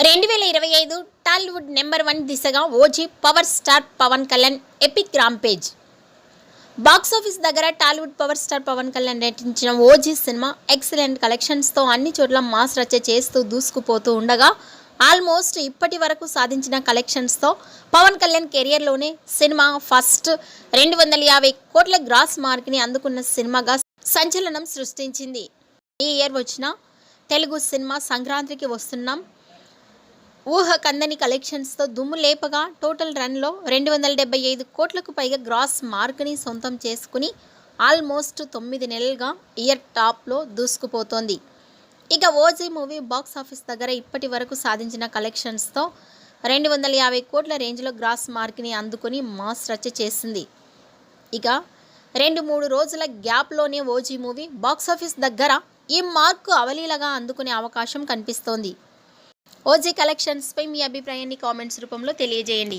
2025 Tollywood number 1 దిశగా OG power star Pawan Kalyan epic rampage. Box office దగ్గర Tollywood power star Pawan Kalyan నటించిన ఓజీ సినిమా ఎక్సలెంట్ కలెక్షన్స్తో అన్ని చోట్ల మాస్ రచ్చ చేస్తూ దూసుకుపోతూ ఉండగా ఆల్మోస్ట్ ఇప్పటి వరకు సాధించిన కలెక్షన్స్తో పవన్ కళ్యాణ్ కెరియర్లోనే సినిమా ఫస్ట్ 250 కోట్ల గ్రాస్ మార్క్ని అందుకున్న సినిమాగా సంచలనం సృష్టించింది. ఈ ఇయర్ వచ్చిన తెలుగు సినిమా సంక్రాంతికి వస్తున్నాం ఊహ కందని కలెక్షన్స్తో దుమ్ము లేపగా టోటల్ రన్లో 275 కోట్లకు పైగా గ్రాస్ మార్క్ని సొంతం చేసుకుని ఆల్మోస్ట్ 9 నెలలుగా ఇయర్ టాప్లో దూసుకుపోతోంది. ఇక ఓజీ మూవీ బాక్స్ ఆఫీస్ దగ్గర ఇప్పటి వరకు సాధించిన కలెక్షన్స్తో 250 కోట్ల రేంజ్లో గ్రాస్ మార్క్ని అందుకుని మాస్ రచ్చ చేసింది. ఇక 2-3 రోజుల గ్యాప్లోనే ఓజీ మూవీ బాక్సాఫీస్ దగ్గర ఈ మార్కు అవలీలగా అందుకునే అవకాశం కనిపిస్తోంది. ఓజీ కలెక్షన్స్పై మీ అభిప్రాయాన్ని కామెంట్స్ రూపంలో తెలియజేయండి.